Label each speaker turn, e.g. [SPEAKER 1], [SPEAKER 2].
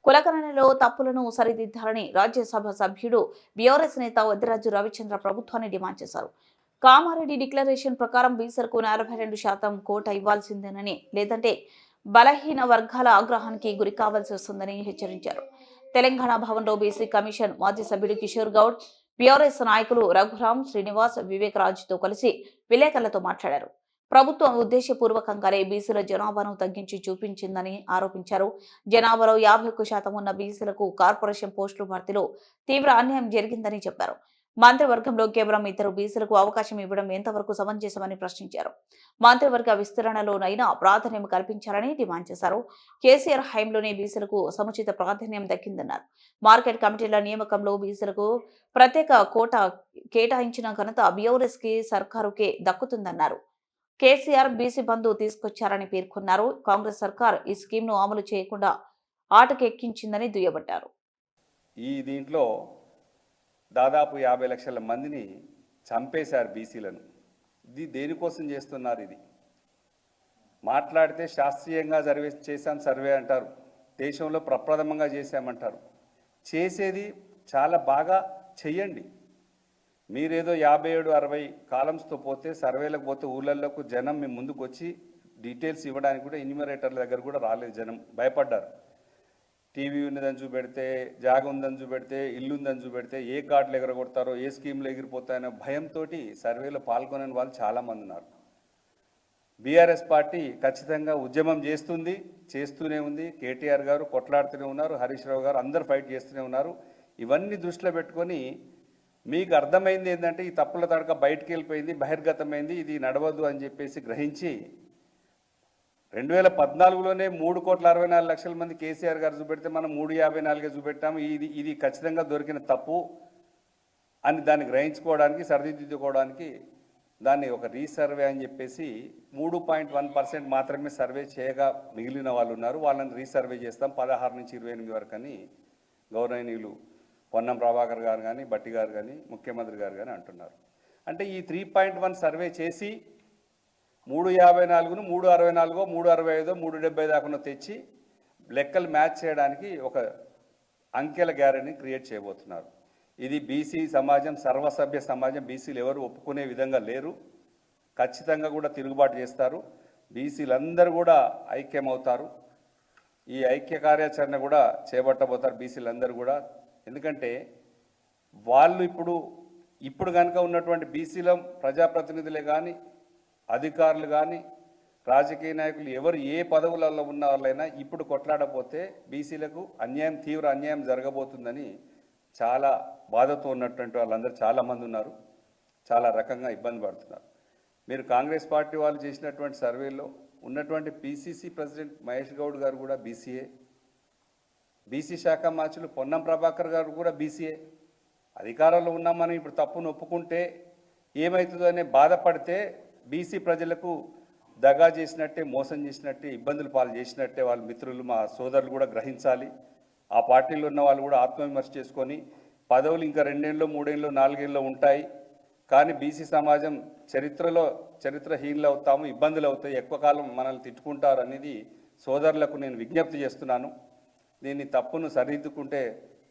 [SPEAKER 1] కులగణనలో తప్పులను సరిదిద్దాలని రాజ్యసభ సభ్యుడు బీఆర్ఎస్ నేత వద్దిరాజు రవిచంద్ర ప్రభుత్వాన్ని డిమాండ్ చేశారు. కామారెడ్డి డిక్లరేషన్ ప్రకారం బీసీలకు 42% కోటా ఇవ్వాల్సిందేనని, లేదంటే బలహీన వర్గాల ఆగ్రహానికి గురి కావాల్సి వస్తుందని హెచ్చరించారు. తెలంగాణ భవన్లో బీసీ కమిషన్ మాజీ సభ్యుడు కిషోర్ గౌడ్, బీఆర్ఎస్ నాయకులు రఘురాం, శ్రీనివాస్, వివేక్ రాజుతో కలిసి విలేకరులతో మాట్లాడారు. ప్రభుత్వం ఉద్దేశపూర్వకంగానే బీసీల జనాభాను తగ్గించి చూపించిందని ఆరోపించారు. జనాభాలో 51% ఉన్న బీసీలకు కార్పొరేషన్ పోస్టుల భర్తీలో తీవ్ర అన్యాయం జరిగిందని చెప్పారు. మంత్రివర్గంలో కేవలం 2 బీసీలకు అవకాశం ఇవ్వడం ఎంతవరకు సమంజసమని ప్రశ్నించారు. మంత్రివర్గ విస్తరణలోనైనా ప్రాధాన్యం కల్పించాలని డిమాండ్ చేశారు. కేసీఆర్ హయాంలోనే బీసీలకు సముచిత ప్రాధాన్యం దక్కిందన్నారు. మార్కెట్ కమిటీల నియామకంలో బీసీలకు ప్రత్యేక కోటా కేటాయించిన ఘనత బీఆర్ఎస్ కి సర్కారుకే దక్కుతుందన్నారు. కేసీఆర్ బీసీ బంధు తీసుకొచ్చారని పేర్కొన్నారు. కాంగ్రెస్ సర్కార్ ఈ స్కీమ్ను అమలు చేయకుండా ఆటకెక్కించిందని దుయ్యబట్టారు.
[SPEAKER 2] ఈ దీంట్లో దాదాపు 50 లక్షల మందిని చంపేశారు బీసీలను. ఇది దేనికోసం చేస్తున్నారు? ఇది మాట్లాడితే శాస్త్రీయంగా చేశాం సర్వే అంటారు, దేశంలో ప్రప్రథమంగా చేశామంటారు. చేసేది చాలా బాగా చెయ్యండి. మీరేదో 57-60 కాలమ్స్తో పోతే, సర్వేలకు పోతే ఊళ్ళల్లోకి జనం మీ ముందుకు వచ్చి డీటెయిల్స్ ఇవ్వడానికి కూడా ఎన్యూమరేటర్ల దగ్గర కూడా రాలేదు. జనం భయపడ్డారు. టీవీ ఉన్నదని చూపెడితే, జాగ ఉందని చూపెడితే, ఇల్లు ఉందని చూపెడితే ఏ కార్డులు ఎగరగొడతారో, ఏ స్కీమ్లు ఎగిరిపోతాయనే భయంతో సర్వేలో పాల్గొనని వాళ్ళు చాలామంది ఉన్నారు. బీఆర్ఎస్ పార్టీ ఖచ్చితంగా ఉద్యమం చేస్తూనే ఉంది. కేటీఆర్ గారు కొట్లాడుతూనే ఉన్నారు, హరీష్ రావు గారు అందరూ ఫైట్ చేస్తూనే ఉన్నారు. ఇవన్నీ దృష్టిలో పెట్టుకొని మీకు అర్థమైంది ఏంటంటే ఈ తప్పుల తడక బయటికి వెళ్ళిపోయింది, బహిర్గతమైంది, ఇది నడవద్దు అని చెప్పేసి గ్రహించి 2014లోనే 3,64,00,000 మంది కేసీఆర్ గారు చూపెడితే మనం 3,54 చూపెట్టాము. ఇది ఖచ్చితంగా దొరికిన తప్పు అని దాన్ని గ్రహించుకోవడానికి, సరిదిద్దుకోవడానికి దాన్ని ఒక రీసర్వే అని చెప్పేసి 3.1% మాత్రమే సర్వే చేయగా మిగిలిన వాళ్ళు ఉన్నారు. వాళ్ళని రీసర్వే చేస్తాం 16 నుంచి 28 వరకు అని గౌరవనీయులు పొన్నం ప్రభాకర్ గారు కానీ, బట్టి గారు కానీ, ముఖ్యమంత్రి గారు కానీ అంటున్నారు. అంటే ఈ 3.1 సర్వే చేసి 354ను 364, 365, 370 దాకా తెచ్చి లెక్కలు మ్యాచ్ చేయడానికి ఒక అంకెల గ్యారెంటీని క్రియేట్ చేయబోతున్నారు. ఇది బీసీ సమాజం, సర్వసభ్య సమాజం, బీసీలు ఎవరు ఒప్పుకునే విధంగా లేరు. ఖచ్చితంగా కూడా తిరుగుబాటు చేస్తారు. బీసీలందరూ కూడా ఐక్యమవుతారు. ఈ ఐక్య కార్యాచరణ కూడా చేపట్టబోతారు బీసీలందరూ కూడా. ఎందుకంటే వాళ్ళు ఇప్పుడు కనుక ఉన్నటువంటి బీసీల ప్రజాప్రతినిధులే కానీ, అధికారులు కానీ, రాజకీయ నాయకులు ఎవరు ఏ పదవులలో ఉన్న వాళ్ళైనా ఇప్పుడు కొట్లాడపోతే బీసీలకు తీవ్ర అన్యాయం జరగబోతుందని చాలా బాధతో ఉన్నటువంటి వాళ్ళందరూ చాలామంది ఉన్నారు. చాలా రకంగా ఇబ్బంది పడుతున్నారు. మీరు కాంగ్రెస్ పార్టీ వాళ్ళు చేసినటువంటి సర్వేలో ఉన్నటువంటి పిసిసి ప్రెసిడెంట్ మహేష్ గౌడ్ గారు కూడా బీసీఏ, బీసీ శాఖ మార్చులు పొన్నం ప్రభాకర్ గారు కూడా బీసీఏ. అధికారంలో ఉన్నామని ఇప్పుడు తప్పును ఒప్పుకుంటే ఏమవుతుందో అనే బాధపడితే బీసీ ప్రజలకు దగా చేసినట్టే, మోసం చేసినట్టే, ఇబ్బందులు పాలు చేసినట్టే వాళ్ళ మిత్రులు, మా సోదరులు కూడా గ్రహించాలి. ఆ పార్టీలో ఉన్న వాళ్ళు కూడా ఆత్మవిమర్శ చేసుకొని పదవులు ఇంకా 2 ఏళ్ళు, 3 ఏళ్ళు, 4 ఏళ్ళు ఉంటాయి. కానీ బీసీ సమాజం చరిత్రహీనులు అవుతాము, ఇబ్బందులు అవుతాయి, ఎక్కువ కాలం మనల్ని తిట్టుకుంటారు అనేది సోదరులకు నేను విజ్ఞప్తి చేస్తున్నాను. దీన్ని తప్పును సరిదిద్దుకుంటే